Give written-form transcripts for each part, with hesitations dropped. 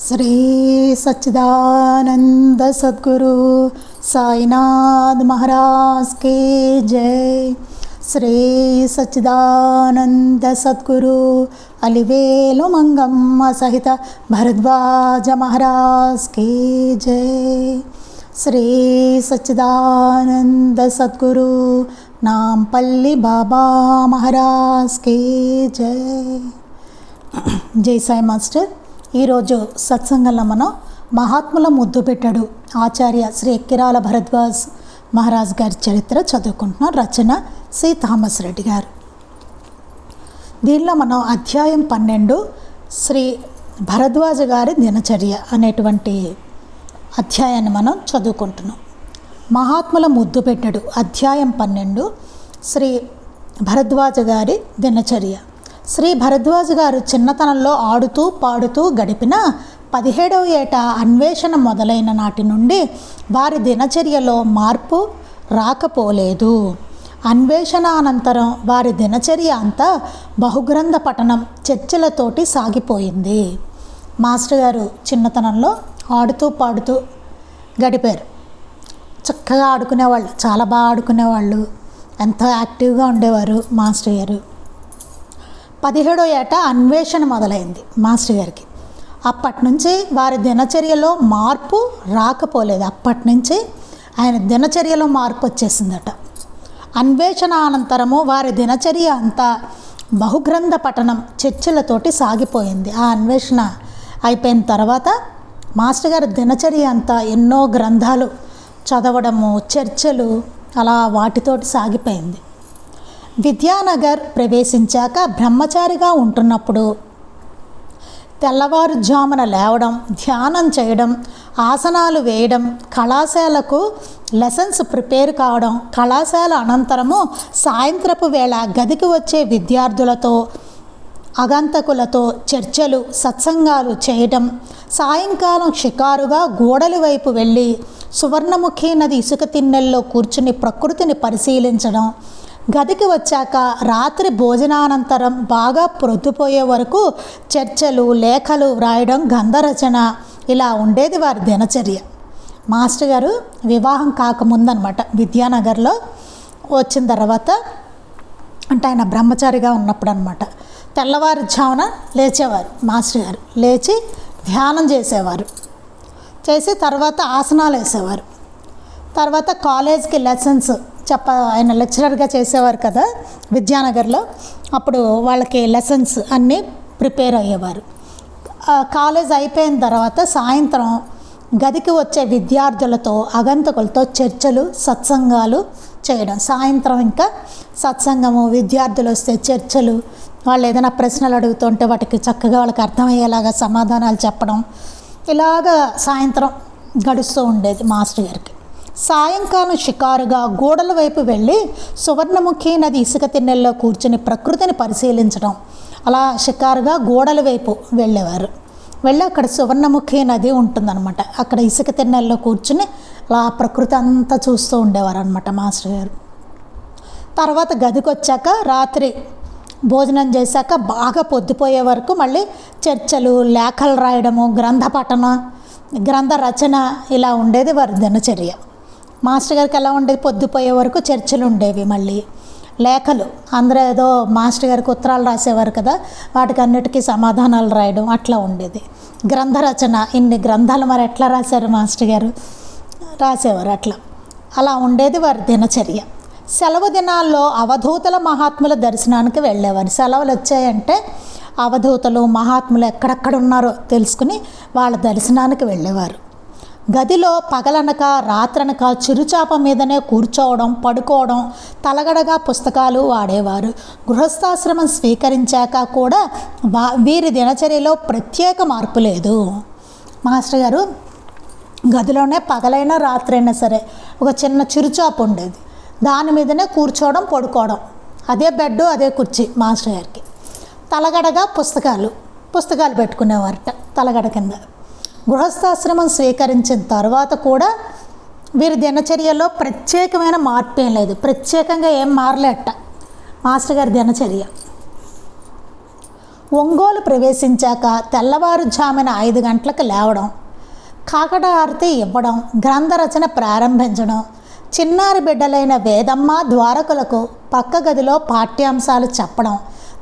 శ్రీ సచ్చిదానంద సద్గురు సాయినాథ్ మహారాజ్ కి జై. శ్రీ సచ్చిదానంద సద్గురు అలివేలు మంగమ్మ సహిత భరద్వాజ మహారాజ్ కి జై. శ్రీ సచ్చిదానంద సద్గురు నాంపల్లి బాబా మహారాజ్ కి జై. జై సాయి మాస్టర్. ఈరోజు సత్సంగంలో మనం మహాత్ముల ముద్దు పెట్టాడు ఆచార్య శ్రీ ఎక్కిరాల భరద్వాజ్ మహారాజ్ గారి చరిత్ర చదువుకుంటున్నాం. రచన సి థామస్ రెడ్డి గారు. దీనిలో మనం అధ్యాయం 12 శ్రీ భరద్వాజ గారి దినచర్య అనేటువంటి అధ్యాయాన్ని మనం చదువుకుంటున్నాం. మహాత్ముల ముద్దు పెట్టాడు అధ్యాయం 12 శ్రీ భరద్వాజ గారి దినచర్య. శ్రీ భరద్వాజ గారు చిన్నతనంలో ఆడుతూ పాడుతూ గడిపిన 17వ ఏట అన్వేషణ మొదలైన నాటి నుండి వారి దినచర్యలో మార్పు రాకపోలేదు. అన్వేషణ అనంతరం వారి దినచర్య అంతా బహుగ్రంథ పఠనం చర్చలతోటి సాగిపోయింది. మాస్టర్ గారు చిన్నతనంలో ఆడుతూ పాడుతూ గడిపారు. చక్కగా ఆడుకునేవాళ్ళు, చాలా బాగా ఆడుకునేవాళ్ళు, ఎంతో యాక్టివ్గా ఉండేవారు మాస్టర్ గారు. 17వ ఏట అన్వేషణ మొదలైంది మాస్టర్ గారికి. అప్పటి నుంచి వారి దినచర్యలో మార్పు రాకపోలేదు. అప్పటి నుంచి ఆయన దినచర్యలో మార్పు వచ్చేసిందట. అన్వేషణ అనంతరము వారి దినచర్య అంతా బహుగ్రంథ పఠనం చర్చలతోటి సాగిపోయింది. ఆ అన్వేషణ అయిపోయిన తర్వాత మాస్టర్ గారి దినచర్య అంతా ఎన్నో గ్రంథాలు చదవడము, చర్చలు, అలా వాటితోటి సాగిపోయింది. విద్యానగర్ ప్రవేశించాక బ్రహ్మచారిగా ఉంటున్నప్పుడు తెల్లవారుజామున లేవడం, ధ్యానం చేయడం, ఆసనాలు వేయడం, కళాశాలకు లెసన్స్ ప్రిపేర్ కావడం, కళాశాల అనంతరము సాయంత్రపు వేళ గదికి వచ్చే విద్యార్థులతో అగంతకులతో చర్చలు, సత్సంగాలు చేయడం, సాయంకాలం షికారుగా గోడల వైపు వెళ్ళి సువర్ణముఖి నది ఇసుక తిన్నెల్లో కూర్చుని ప్రకృతిని పరిశీలించడం, గదికి వచ్చాక రాత్రి భోజనానంతరం బాగా ప్రొద్దుపోయే వరకు చర్చలు, లేఖలు వ్రాయడం, గంధరచన, ఇలా ఉండేది వారి దినచర్య. మాస్టర్ గారు వివాహం కాకముందనమాట, విద్యానగర్లో వచ్చిన తర్వాత, అంటే ఆయన బ్రహ్మచారిగా ఉన్నప్పుడు అనమాట, తెల్లవారుజామున లేచేవారు మాస్టర్ గారు. లేచి ధ్యానం చేసేవారు. చేసి తర్వాత ఆసనాలు వేసేవారు. తర్వాత కాలేజ్కి లెసన్స్ ఆయన లెక్చరర్గా చేసేవారు కదా విద్యానగర్లో. అప్పుడు వాళ్ళకి లెసన్స్ అన్నీ ప్రిపేర్ అయ్యేవారు. కాలేజ్ అయిపోయిన తర్వాత సాయంత్రం గదికి వచ్చే విద్యార్థులతో అగంతకులతో చర్చలు, సత్సంగాలు చేయడం. సాయంత్రం ఇంకా సత్సంగము, విద్యార్థులు వస్తే చర్చలు, వాళ్ళు ఏదైనా ప్రశ్నలు అడుగుతుంటే వాటికి చక్కగా వాళ్ళకి అర్థమయ్యేలాగా సమాధానాలు చెప్పడం, ఇలాగా సాయంత్రం గడుస్తూ ఉండేది మాస్టర్ గారికి. సాయంకాలం షికారుగా గోడల వైపు వెళ్ళి సువర్ణముఖి నది ఇసుక తిన్నెల్లో కూర్చుని ప్రకృతిని పరిశీలించడం, అలా షికారుగా గోడల వైపు వెళ్ళేవారు. వెళ్ళి అక్కడ సువర్ణముఖి నది ఉంటుందన్నమాట. అక్కడ ఇసుక తిన్నెల్లో కూర్చుని అలా ప్రకృతి అంతా చూస్తూ ఉండేవారు అనమాట మాస్టర్ గారు. తర్వాత గదికి వచ్చాక రాత్రి భోజనం చేశాక బాగా పొద్దుపోయే వరకు మళ్ళీ చర్చలు, లేఖలు రాయడము, గ్రంథ పఠన, గ్రంథ రచన, ఇలా ఉండేది వారి దినచర్య. మాస్టర్ గారికి ఎలా ఉండేది, పొద్దుపోయే వరకు చర్చలు ఉండేవి, మళ్ళీ లేఖలు, అందరూ ఏదో మాస్టర్ గారికి ఉత్తరాలు రాసేవారు కదా, వాటికి అన్నిటికీ సమాధానాలు రాయడం, అట్లా ఉండేది. గ్రంథ రచన, ఇన్ని గ్రంథాలు మరి ఎట్లా రాశారు మాస్టర్ గారు, రాసేవారు. అలా ఉండేది వారి దినచర్య. సెలవు దినాల్లో అవధూతల మహాత్ముల దర్శనానికి వెళ్ళేవారు. సెలవులు వచ్చాయంటే అవధూతలు, మహాత్ములు ఎక్కడెక్కడ ఉన్నారో తెలుసుకుని వాళ్ళ దర్శనానికి వెళ్ళేవారు. గదిలో పగలనక రాత్రనక చిరుచాప మీదనే కూర్చోవడం, పడుకోవడం, తలగడగా పుస్తకాలు వాడేవారు. గృహస్థాశ్రమం స్వీకరించాక కూడా వీరి దినచర్యలో ప్రత్యేక మార్పు లేదు. మాస్టర్ గారు గదిలోనే పగలైనా రాత్రైనా సరే ఒక చిన్న చిరుచాప ఉండేది, దాని మీదనే కూర్చోవడం, పడుకోవడం, అదే బెడ్, అదే కుర్చీ మాస్టర్ గారికి. తలగడగా పుస్తకాలు పెట్టుకునేవారట తలగడ కింద. గృహస్థాశ్రమం స్వీకరించిన తర్వాత కూడా వీరి దినచర్యలో ప్రత్యేకమైన మార్పు ఏం లేదు, ప్రత్యేకంగా ఏం మారలేట మాస్టర్ గారి దినచర్య. ఒంగోలు ప్రవేశించాక తెల్లవారుజామున 5 గంటలకు లేవడం, కాకడ హారతి ఇవ్వడం, గ్రంథ రచన ప్రారంభించడం, చిన్నారి బిడ్డలైన వేదమ్మ ద్వారకులకు పక్క గదిలో పాఠ్యాంశాలు చెప్పడం,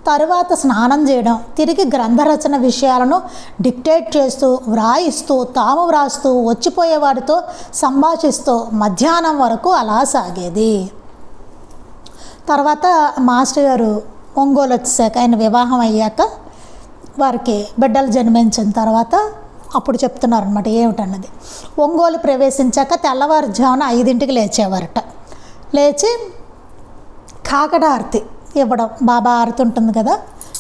తరువాత స్నానం చేయడం, తిరిగి గ్రంథరచన విషయాలను డిక్టేట్ చేస్తూ వ్రాయిస్తూ తాము వ్రాస్తూ వచ్చిపోయేవాడితో సంభాషిస్తూ మధ్యాహ్నం వరకు అలా సాగేది. తర్వాత మాస్టర్ గారు ఒంగోలు వచ్చేసాక, ఆయన వివాహం అయ్యాక వారికి బిడ్డలు జన్మించిన తర్వాత అప్పుడు చెప్తున్నారనమాట ఏమిటన్నది. ఒంగోలు ప్రవేశించాక తెల్లవారుజామున 5ంటికి లేచేవారట. లేచి కాకడ హారతి ఇవ్వడం, బాబా హారతి ఉంటుంది కదా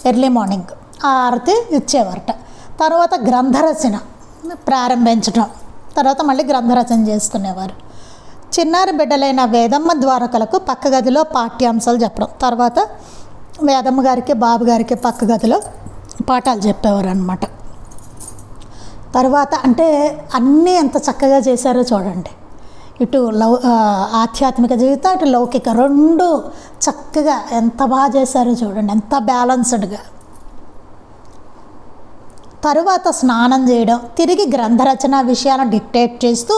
ఎర్లీ మార్నింగ్, ఆ హారతి ఇచ్చేవారట. తర్వాత గ్రంథరచన ప్రారంభించడం, తర్వాత మళ్ళీ గ్రంథరచన చేసుకునేవారు. చిన్నారి బిడ్డలైన వేదమ్మ ద్వారకలకు పక్క గదిలో పాఠ్యాంశాలు చెప్పడం, తర్వాత వేదమ్మ గారికి బాబు గారికి పక్క గదిలో పాఠాలు చెప్పేవారు అనమాట. తర్వాత అంటే అన్నీ ఎంత చక్కగా చేశారో చూడండి. ఇటు ఆధ్యాత్మిక జీవితం, అటు లౌకిక రెండు చక్కగా ఎంత బాగా చేశారో చూడండి, ఎంత బ్యాలన్స్డ్గా. తరువాత స్నానం చేయడం, తిరిగి గ్రంథరచన విషయాలను డిక్టేట్ చేస్తూ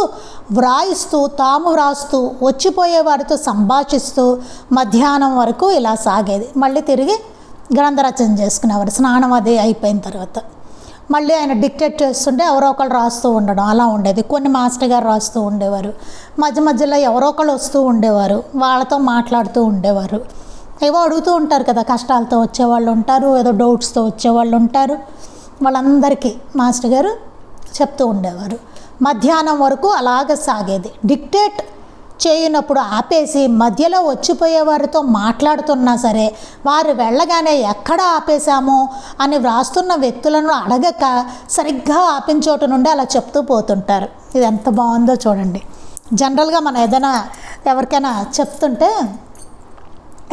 వ్రాయిస్తూ తాము వ్రాస్తూ వచ్చిపోయేవారితో సంభాషిస్తూ మధ్యాహ్నం వరకు ఇలా సాగేది. మళ్ళీ తిరిగి గ్రంథరచన చేసుకునేవారు స్నానం అది అయిపోయిన తర్వాత. మళ్ళీ ఆయన డిక్టేట్ చేస్తుంటే ఎవరో ఒకళ్ళు రాస్తూ ఉండడం అలా ఉండేది. కొన్ని మాస్టర్ గారు రాస్తూ ఉండేవారు, మధ్య మధ్యలో ఎవరో ఒకళ్ళు వస్తూ ఉండేవారు, వాళ్ళతో మాట్లాడుతూ ఉండేవారు. ఏవో అడుగుతూ ఉంటారు కదా, కష్టాలతో వచ్చేవాళ్ళు ఉంటారు, ఏదో డౌట్స్తో వచ్చేవాళ్ళు ఉంటారు, వాళ్ళందరికీ మాస్టర్ గారు చెప్తూ ఉండేవారు. మధ్యాహ్నం వరకు అలాగ సాగేది. డిక్టేట్ చేయనప్పుడు ఆపేసి మధ్యలో వచ్చిపోయే వారితో మాట్లాడుతున్నా సరే వారు వెళ్ళగానే ఎక్కడ ఆపేశామో అని వ్రాస్తున్న వ్యక్తులను అడగక సరిగ్గా ఆపిన చోటు నుండి అలా చెప్తూ పోతుంటారు. ఇది ఎంత బాగుందో చూడండి. జనరల్గా మనం ఏదైనా ఎవరికైనా చెప్తుంటే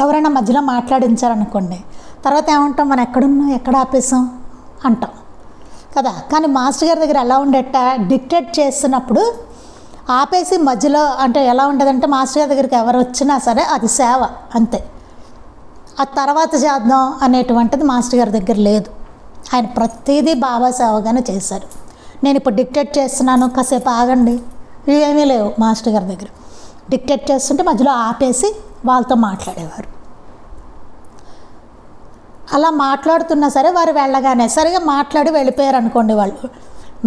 ఎవరైనా మధ్యలో మాట్లాడించారనుకోండి, తర్వాత ఏమంటాం, మనం ఎక్కడున్నాం ఎక్కడ ఆపేసాం అంటాం కదా. కానీ మాస్టర్ గారి దగ్గర ఎలా ఉండేట, డిక్టేట్ చేస్తున్నప్పుడు ఆపేసి మధ్యలో అంటే ఎలా ఉండదంటే, మాస్టర్ గారి దగ్గరికి ఎవరు వచ్చినా సరే అది సేవ అంతే, ఆ తర్వాత చేద్దాం అనేటువంటిది మాస్టర్ గారి దగ్గర లేదు. ఆయన ప్రతిదీ బాబా సేవగానే చేశారు. నేను ఇప్పుడు డిక్టేట్ చేస్తున్నాను కాసేపు ఆగండి, ఇవేమీ లేవు మాస్టర్ గారి దగ్గర. డిక్టేట్ చేస్తుంటే మధ్యలో ఆపేసి వాళ్ళతో మాట్లాడేవారు. అలా మాట్లాడుతున్నా సరే వారు వెళ్ళగానే సరిగా మాట్లాడి వెళ్ళిపోయారు అనుకోండి, వాళ్ళు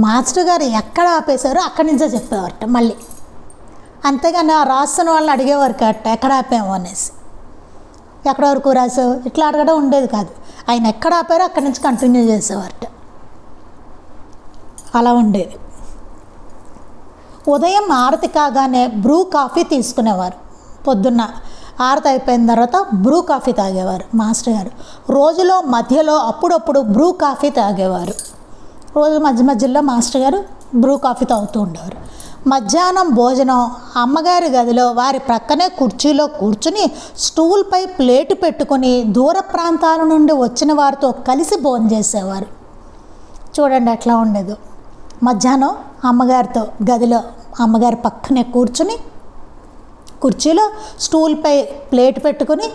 మాస్టర్ గారు ఎక్కడ ఆపేశారో అక్కడి నుంచే చెప్పేవారట మళ్ళీ. అంతేగాని ఆ రాస్తున్న వాళ్ళని అడిగేవారు కట్ట ఎక్కడ ఆపాము అనేసి, ఎక్కడ వరకు రాసావు ఇట్లా అడగడం ఉండేది కాదు. ఆయన ఎక్కడ ఆపారో అక్కడి నుంచి కంటిన్యూ చేసేవారట, అలా ఉండేది. ఉదయం ఆరతి కాగానే బ్రూ కాఫీ తీసుకునేవారు. పొద్దున్న ఆరతి అయిపోయిన తర్వాత బ్రూ కాఫీ తాగేవారు మాస్టర్ గారు. రోజులో మధ్యలో అప్పుడప్పుడు బ్రూ కాఫీ తాగేవారు. రోజు మధ్య మధ్యలో మాస్టర్ గారు బ్రూ కాఫీ తాగుతూ ఉండేవారు. మధ్యాహ్నం భోజనం అమ్మగారి గదిలో వారి ప్రక్కనే కుర్చీలో కూర్చుని స్టూల్పై ప్లేటు పెట్టుకొని దూర ప్రాంతాల నుండి వచ్చిన వారితో కలిసి భోజనం చేసేవారు. చూడండి ఎట్లా ఉండేదో. మధ్యాహ్నం అమ్మగారితో గదిలో అమ్మగారి పక్కనే కూర్చుని కుర్చీలో స్టూల్పై ప్లేట్ పెట్టుకుని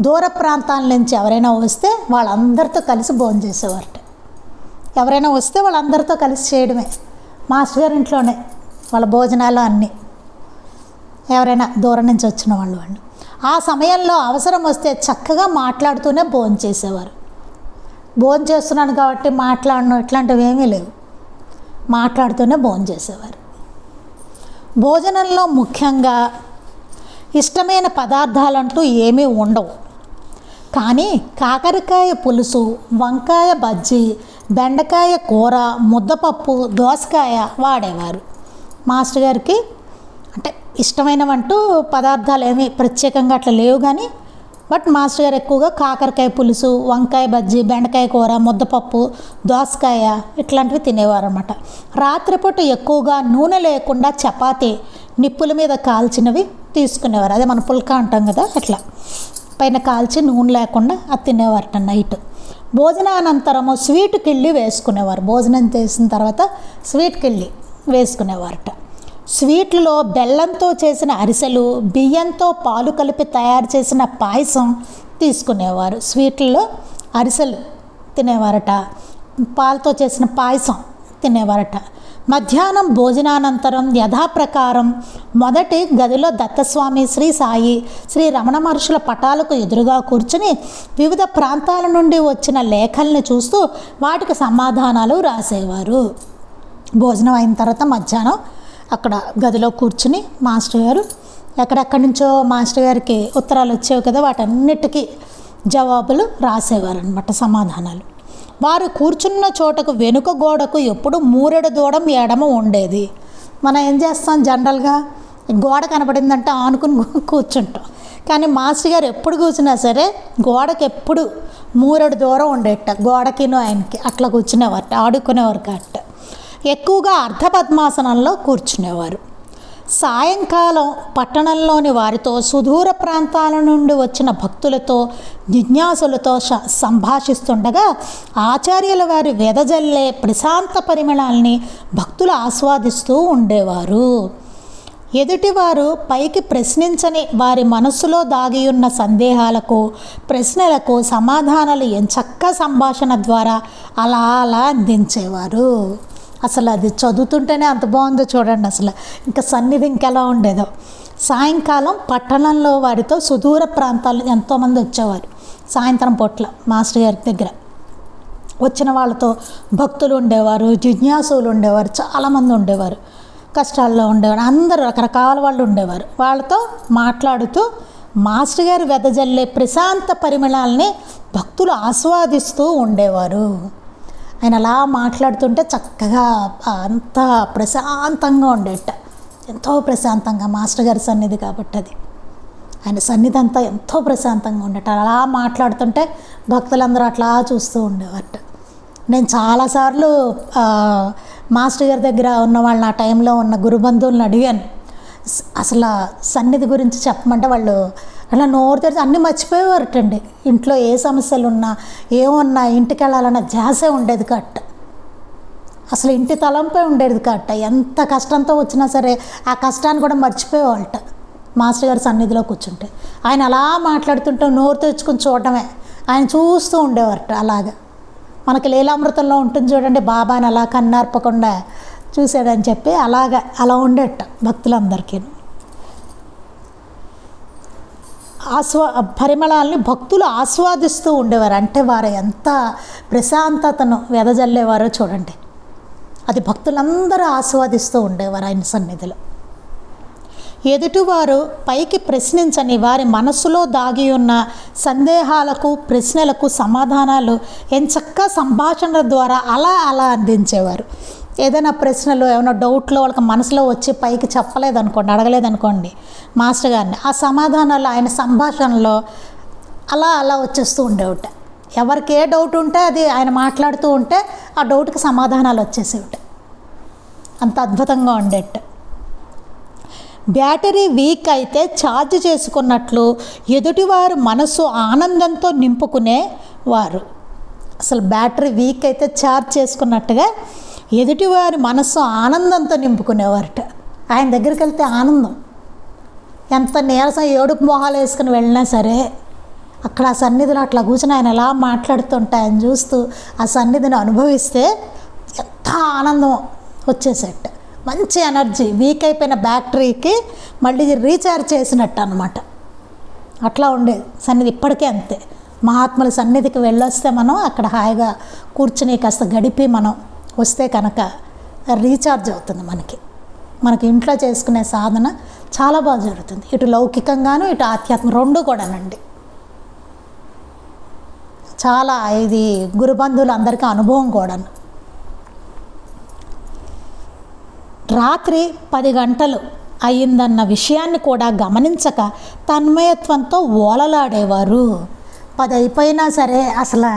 దూర ప్రాంతాల నుంచి ఎవరైనా వస్తే వాళ్ళందరితో కలిసి భోజనం చేసేవారట. ఎవరైనా వస్తే వాళ్ళందరితో కలిసి చేయడమే మాస్టర్ గారి ఇంట్లోనే వాళ్ళ భోజనాలు అన్నీ, ఎవరైనా దూరం నుంచి వచ్చిన వాళ్ళు. ఆ సమయంలో అవసరం వస్తే చక్కగా మాట్లాడుతూనే భోజనం చేసేవారు. భోజనం చేస్తున్నాను కాబట్టి మాట్లాడను ఇట్లాంటివి ఏమీ లేవు, మాట్లాడుతూనే భోజనం చేసేవారు. భోజనంలో ముఖ్యంగా ఇష్టమైన పదార్థాలంటూ ఏమీ ఉండవు, కానీ కాకరకాయ పులుసు, వంకాయ బజ్జీ, బెండకాయ కూర, ముద్దపప్పు, దోసకాయ వాడేవారు. మాస్టర్ గారికి అంటే ఇష్టమైనవంటూ పదార్థాలు ఏమీ ప్రత్యేకంగా అట్లా లేవు, కానీ బట్ మాస్టర్ గారు ఎక్కువగా కాకరకాయ పులుసు, వంకాయ బజ్జీ, బెండకాయ కూర, ముద్దపప్పు, దోసకాయ ఇట్లాంటివి తినేవారు అన్నమాట. రాత్రిపూట ఎక్కువగా నూనె లేకుండా చపాతీ నిప్పుల మీద కాల్చినవి తీసుకునేవారు. అదే మన పుల్కా అంటాం కదా, అట్లా పైన కాల్చి నూనె లేకుండా అది తినేవారట నైట్. భోజనానంతరము స్వీట్ కిళ్ళి వేసుకునేవారు. భోజనం చేసిన తర్వాత స్వీట్ కిళ్ళి వేసుకునేవారట. స్వీట్లలో బెల్లంతో చేసిన అరిసెలు, బియ్యంతో పాలు కలిపి తయారు చేసిన పాయసం తీసుకునేవారు. స్వీట్లలో అరిసెలు తినేవారట, పాలతో చేసిన పాయసం తినేవారట. మధ్యాహ్నం భోజనానంతరం యథాప్రకారం మొదటి గదిలో దత్తస్వామి, శ్రీ సాయి, శ్రీ రమణ మహర్షుల పటాలకు ఎదురుగా కూర్చుని వివిధ ప్రాంతాల నుండి వచ్చిన లేఖల్ని చూస్తూ వాటికి సమాధానాలు రాసేవారు. భోజనం అయిన తర్వాత మధ్యాహ్నం అక్కడ గదిలో కూర్చుని మాస్టర్ గారు ఎక్కడెక్కడి నుంచో మాస్టర్ గారికి ఉత్తరాలు వచ్చేవి కదా, వాటన్నిటికీ జవాబులు రాసేవారు అనమాట, సమాధానాలు. వారు కూర్చున్న చోటకు వెనుక గోడకు ఎప్పుడు మూరెడు దూడం ఎడమ ఉండేది. మనం ఏం చేస్తాం, జనరల్గా గోడ కనబడిందంటే ఆనుకుని కూర్చుంటాం. కానీ మాస్టర్ గారు ఎప్పుడు కూర్చున్నా సరే గోడకి ఎప్పుడు మూరెడు దూరం ఉండేట, గోడకిను ఆయనకి అట్లా కూర్చునేవారట, ఆడుకునేవారు కట్ట. ఎక్కువగా అర్ధపద్మాసనంలో కూర్చునేవారు. సాయంకాలం పట్టణంలోని వారితో, సుదూర ప్రాంతాల నుండి వచ్చిన భక్తులతో, జిజ్ఞాసులతో సంభాషిస్తుండగా ఆచార్యుల వారి వెదజల్లే ప్రశాంత పరిమళాల్ని భక్తులు ఆస్వాదిస్తూ ఉండేవారు. ఎదుటివారు పైకి ప్రశ్నించని వారి మనస్సులో దాగి ఉన్న సందేహాలకు, ప్రశ్నలకు సమాధానాలు ఎంచక్కా సంభాషణ ద్వారా అలా అలా అందించేవారు. అసలు అది చదువుతుంటేనే అంత బాగుందో చూడండి. అసలు ఇంకా సన్నిధి ఇంకెలా ఉండేదో. సాయంకాలం పట్టణంలో వారితో, సుదూర ప్రాంతాలు ఎంతోమంది వచ్చేవారు సాయంత్రం పూట్ల మాస్టర్ గారి దగ్గర. వచ్చిన వాళ్ళతో భక్తులు ఉండేవారు, జిజ్ఞాసులు ఉండేవారు, చాలామంది ఉండేవారు, కష్టాల్లో ఉండేవారు, అందరూ రకరకాల వాళ్ళు ఉండేవారు. వాళ్ళతో మాట్లాడుతూ మాస్టర్ గారు వెదజల్లే ప్రశాంత పరిమళాలని భక్తులు ఆస్వాదిస్తూ ఉండేవారు. ఆయన అలా మాట్లాడుతుంటే చక్కగా అంత ప్రశాంతంగా ఉండేట, ఎంతో ప్రశాంతంగా. మాస్టర్ గారి సన్నిధి కాబట్టి అది, ఆయన సన్నిధి అంతా ఎంతో ప్రశాంతంగా ఉండేట. అలా మాట్లాడుతుంటే భక్తులందరూ అట్లా చూస్తూ ఉండేవారట. నేను చాలాసార్లు మాస్టర్ గారి దగ్గర ఉన్న వాళ్ళని, ఆ టైంలో ఉన్న గురుబంధువులను అడిగాను, అసలు సన్నిధి గురించి చెప్పమంటే వాళ్ళు అలా నోరు తెరిచి అన్నీ మర్చిపోయేవారటండి. ఇంట్లో ఏ సమస్యలు ఉన్నా, ఏమన్నా, ఇంటికి వెళ్ళాలన్న ధ్యాసే ఉండేది కట్ట. అసలు ఇంటి తలంపై ఉండేది కట్ట. ఎంత కష్టంతో వచ్చినా సరే ఆ కష్టాన్ని కూడా మర్చిపోయేవాళ్ళట మాస్టర్ గారి సన్నిధిలో కూర్చుంటే. ఆయన అలా మాట్లాడుతుంటే నోరు తెచ్చుకుని చూడటమే, ఆయన చూస్తూ ఉండేవారట. అలాగా మనకి లీలామృతంలో ఉంటుంది చూడండి, బాబాని అలా కన్నార్పకుండా చూశాడని చెప్పి అలా ఉండేట భక్తులందరికీ. పరిమళాలని భక్తులు ఆస్వాదిస్తూ ఉండేవారు. అంటే వారు ఎంత ప్రశాంతతను వెదజల్లేవారో చూడండి. అది భక్తులందరూ ఆస్వాదిస్తూ ఉండేవారు ఆయన సన్నిధిలో. ఎదుటివారు పైకి ప్రశ్నించని వారి మనస్సులో దాగి ఉన్న సందేహాలకు, ప్రశ్నలకు సమాధానాలు ఎంచక్కా సంభాషణ ద్వారా అలా అలా అందించేవారు. ఏదైనా ప్రశ్నలు, ఏమైనా డౌట్లో వాళ్ళకి మనసులో వచ్చి పైకి చెప్పలేదనుకోండి, అడగలేదనుకోండి మాస్టర్ గారిని, ఆ సమాధానాలు ఆయన సంభాషణలో అలా అలా వచ్చేస్తూ ఉండేవిట. ఎవరికి ఏ డౌట్ ఉంటే అది ఆయన మాట్లాడుతూ ఉంటే ఆ డౌట్కి సమాధానాలు వచ్చేసేవిట. అంత అద్భుతంగా ఉండేట. బ్యాటరీ వీక్ అయితే ఛార్జ్ చేసుకున్నట్లు ఎదుటివారు మనసు ఆనందంతో నింపుకునేవారు. అసలు బ్యాటరీ వీక్ అయితే ఛార్జ్ చేసుకున్నట్టుగా ఎదుటివారి మనస్సు ఆనందంతో నింపుకునేవారట. ఆయన దగ్గరికి వెళ్తే ఆనందం, ఎంత నీరసం ఏడుపు మొహాలు వేసుకుని వెళ్ళినా సరే అక్కడ ఆ సన్నిధిలో అట్లా కూర్చొని ఆయన ఎలా మాట్లాడుతుంటే ఆయన చూస్తూ ఆ సన్నిధిని అనుభవిస్తే ఎంత ఆనందం వచ్చేసేట. మంచి ఎనర్జీ, వీక్ అయిపోయిన బ్యాటరీకి మళ్ళీ రీఛార్జ్ చేసినట్టు అనమాట. అట్లా ఉండేది సన్నిధి. ఇప్పటికే అంతే. మహాత్ముల సన్నిధికి వెళ్ళొస్తే మనం అక్కడ హాయిగా కూర్చుని కాస్త గడిపి మనం వస్తే కనుక రీఛార్జ్ అవుతుంది మనకి ఇంట్లో చేసుకునే సాధన చాలా బాగా జరుగుతుంది. ఇటు లౌకికంగాను ఇటు ఆధ్యాత్మిక రెండు కూడానండి. చాలా ఇది గురుబంధువులు అందరికీ అనుభవం కూడాను. రాత్రి 10 గంటలు అయ్యిందన్న విషయాన్ని కూడా గమనించక తన్మయత్వంతో ఓలలాడేవారు. 10 అయిపోయినా సరే అసలు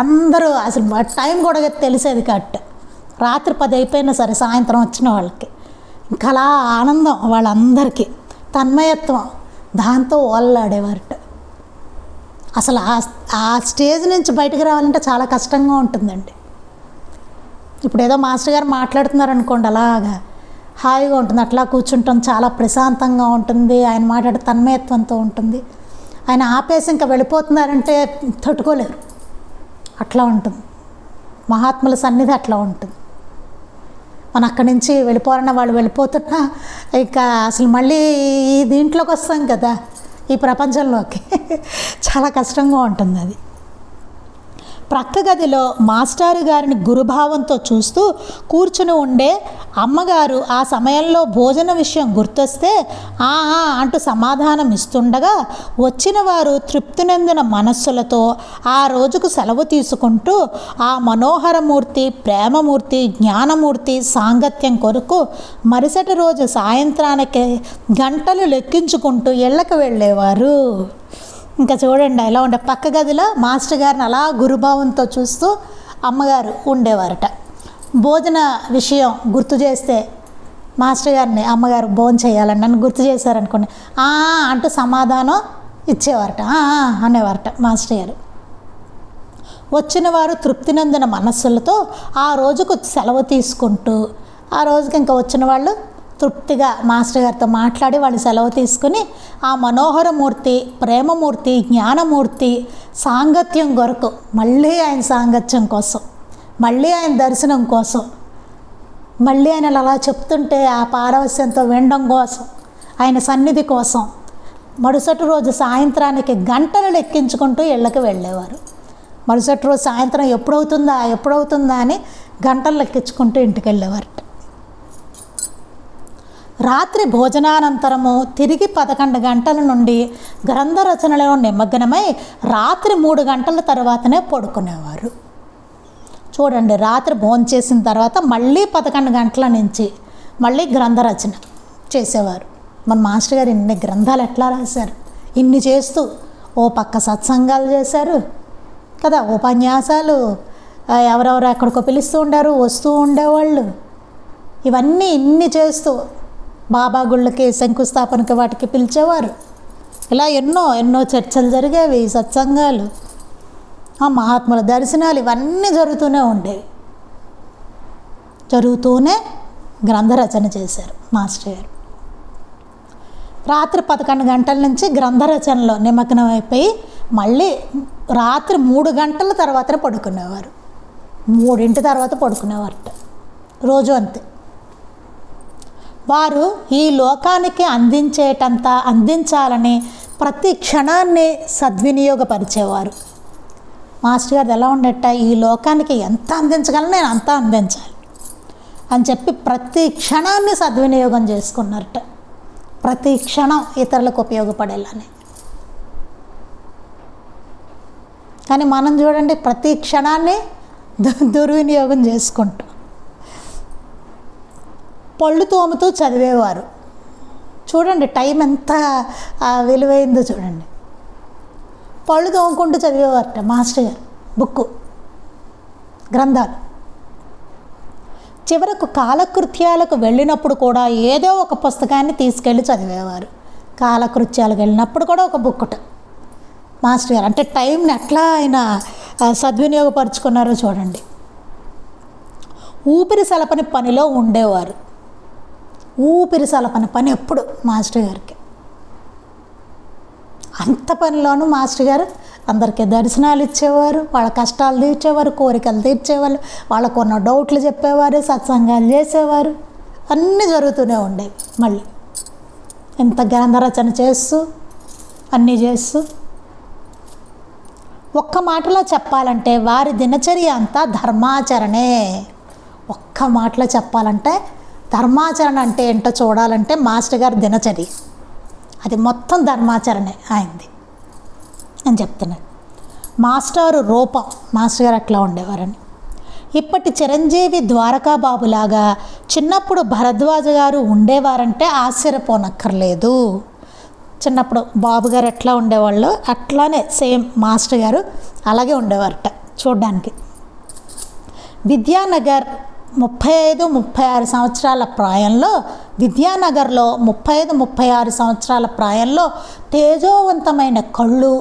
అందరూ అసలు టైం కూడా తెలిసేది కట్. రాత్రి 10 అయిపోయినా సరే సాయంత్రం వచ్చిన వాళ్ళకి ఇంకా అలా ఆనందం వాళ్ళందరికీ, తన్మయత్వం, దాంతో ఓలలాడేవారట. అసలు ఆ స్టేజ్ నుంచి బయటకు రావాలంటే చాలా కష్టంగా ఉంటుందండి. ఇప్పుడు ఏదో మాస్టర్ గారు మాట్లాడుతున్నారు అనుకోండి, అలాగా హాయిగా ఉంటుంది, అట్లా కూర్చుంటాం, చాలా ప్రశాంతంగా ఉంటుంది. ఆయన మాట్లాడే తన్మయత్వంతో ఉంటుంది. ఆయన ఆపేసి ఇంకా వెళ్ళిపోతున్నారంటే తట్టుకోలేరు. అట్లా ఉంటుంది. మహాత్ముల సన్నిధి అట్లా ఉంటుంది. మనం అక్కడి నుంచి వెళ్ళిపోవాలన్న వాళ్ళు వెళ్ళిపోతున్నా ఇక అసలు మళ్ళీ ఈ దీంట్లోకి వస్తాం కదా, ఈ ప్రపంచంలోకి చాలా కష్టంగా ఉంటుంది అది. ప్రక్క గదిలో మాస్టారు గారిని గురుభావంతో చూస్తూ కూర్చుని ఉండే అమ్మగారు ఆ సమయంలో భోజన విషయం గుర్తొస్తే అంటూ సమాధానం ఇస్తుండగా వచ్చిన వారు తృప్తినందిన మనస్సులతో ఆ రోజుకు సెలవు తీసుకుంటూ ఆ మనోహరమూర్తి, ప్రేమమూర్తి, జ్ఞానమూర్తి సాంగత్యం కొరకు మరుసటి రోజు సాయంత్రానికి గంటలు లెక్కించుకుంటూ ఇళ్ళకి వెళ్ళేవారు. ఇంకా చూడండి ఎలా ఉండే, పక్క గదిలో మాస్టర్ గారిని అలా గురుభావంతో చూస్తూ అమ్మగారు ఉండేవారట. భోజన విషయం గుర్తు చేస్తే మాస్టర్ గారిని అమ్మగారు భోజనం చేయాలని నన్ను గుర్తు చేశారనుకోండి అంటూ సమాధానం ఇచ్చేవారట, అనేవారట మాస్టర్ గారు. వచ్చిన వారు తృప్తినందిన మనస్సులతో ఆ రోజుకు సెలవు తీసుకుంటూ, ఆ రోజుకి ఇంకా వచ్చిన వాళ్ళు తృప్తిగా మాస్టర్ గారితో మాట్లాడి వాళ్ళు సెలవు తీసుకుని ఆ మనోహరమూర్తి, ప్రేమమూర్తి, జ్ఞానమూర్తి సాంగత్యం కొరకు మళ్ళీ ఆయన సాంగత్యం కోసం, మళ్ళీ ఆయన దర్శనం కోసం, మళ్ళీ ఆయన అలా చెప్తుంటే ఆ పారవస్యంతో వినడం కోసం, ఆయన సన్నిధి కోసం మరుసటి రోజు సాయంత్రానికి గంటలు లెక్కించుకుంటూ ఇళ్ళకి వెళ్ళేవారు. మరుసటి రోజు సాయంత్రం ఎప్పుడవుతుందా అని గంటలు లెక్కించుకుంటూ ఇంటికి వెళ్ళేవారట. రాత్రి భోజనానంతరము తిరిగి 11 గంటల నుండి గ్రంథ రచనలో నిమగ్నమై రాత్రి 3 గంటల తర్వాతనే పడుకునేవారు. చూడండి, రాత్రి భోజనం చేసిన తర్వాత మళ్ళీ 11 గంటల నుంచి మళ్ళీ గ్రంథ రచన చేసేవారు. మన మాస్టర్ గారు ఇన్ని గ్రంథాలు ఎట్లా రాశారు, ఇన్ని చేస్తూ ఓ పక్క సత్సంగాలు చేశారు కదా, ఉపన్యాసాలు, ఎవరెవరు ఎక్కడికో పిలుస్తూ ఉండారు, వస్తూ ఉండేవాళ్ళు, ఇవన్నీ ఇన్ని చేస్తూ బాబా గుళ్ళకి శంకుస్థాపనకి వాటికి పిలిచేవారు. ఇలా ఎన్నో చర్చలు జరిగేవి, సత్సంగాలు, మహాత్ముల దర్శనాలు, ఇవన్నీ జరుగుతూనే ఉండేవి. జరుగుతూనే గ్రంథ రచన చేశారు మాస్టర్ గారు. రాత్రి 11 గంటల నుంచి గ్రంథ రచనలో నిమగ్నం అయిపోయి మళ్ళీ రాత్రి 3 గంటల తర్వాతనే పడుకునేవారు. 3 తర్వాత పడుకునేవారట రోజు అంతే. వారు ఈ లోకానికి అందించాలని ప్రతి క్షణాన్ని సద్వినియోగపరిచేవారు. మాస్టర్ గారు ఎలా ఉండట, ఈ లోకానికి ఎంత అందించగలను నేను అంతా అందించాలి అని చెప్పి ప్రతి క్షణాన్ని సద్వినియోగం చేసుకున్నారట. ప్రతి క్షణం ఇతరులకు ఉపయోగపడేలానే. కానీ మనం చూడండి, ప్రతి క్షణాన్ని దుర్వినియోగం చేసుకుంటాం. పళ్ళు తోముతూ చదివేవారు. చూడండి టైం ఎంత విలువైందో చూడండి. పళ్ళు తోముకుంటూ చదివేవారట మాస్టర్ గారు బుక్కు, గ్రంథాలు. చివరకు కాలకృత్యాలకు వెళ్ళినప్పుడు కూడా ఏదో ఒక పుస్తకాన్ని తీసుకెళ్ళి చదివేవారు. కాలకృత్యాలకు వెళ్ళినప్పుడు కూడా ఒక బుక్కుట మాస్టర్ గారు. అంటే టైంని ఎట్లా ఆయన సద్వినియోగపరుచుకున్నారో చూడండి. ఊపిరి సలపని పనిలో ఉండేవారు. ఊపిరి సలపని పని ఎప్పుడు మాస్టర్ గారికి. అంత పనిలోనూ మాస్టర్ గారు అందరికీ దర్శనాలు ఇచ్చేవారు, వాళ్ళ కష్టాలు తీర్చేవారు, కోరికలు తీర్చేవాళ్ళు, వాళ్ళకు ఉన్న డౌట్లు చెప్పేవారు, సత్సంగాలు చేసేవారు, అన్నీ జరుగుతూనే ఉండేవి. మళ్ళీ ఇంత గ్రంథ రచన చేస్తూ అన్నీ చేస్తూ, ఒక్క మాటలో చెప్పాలంటే వారి దినచర్య అంతా ధర్మాచరణే. ఒక్క మాటలో చెప్పాలంటే ధర్మాచరణ అంటే ఏంటో చూడాలంటే మాస్టర్ గారి దినచర్య అది మొత్తం ధర్మాచరణే ఆయనది అని చెప్తున్నాను. మాస్టారు రూపం, మాస్టర్ గారు అట్లా ఉండేవారని. ఇప్పటి చిరంజీవి ద్వారకాబాబులాగా చిన్నప్పుడు భరద్వాజ గారు ఉండేవారంటే ఆశ్చర్యపోనక్కర్లేదు. చిన్నప్పుడు బాబు గారు ఎట్లా ఉండేవాళ్ళు అట్లానే సేమ్ మాస్టర్ గారు అలాగే ఉండేవారట చూడ్డానికి. విద్యానగర్ 35-36 సంవత్సరాల ప్రాయంలో, విద్యానగర్లో 35-36 సంవత్సరాల ప్రాయంలో తేజోవంతమైన కళ్ళు,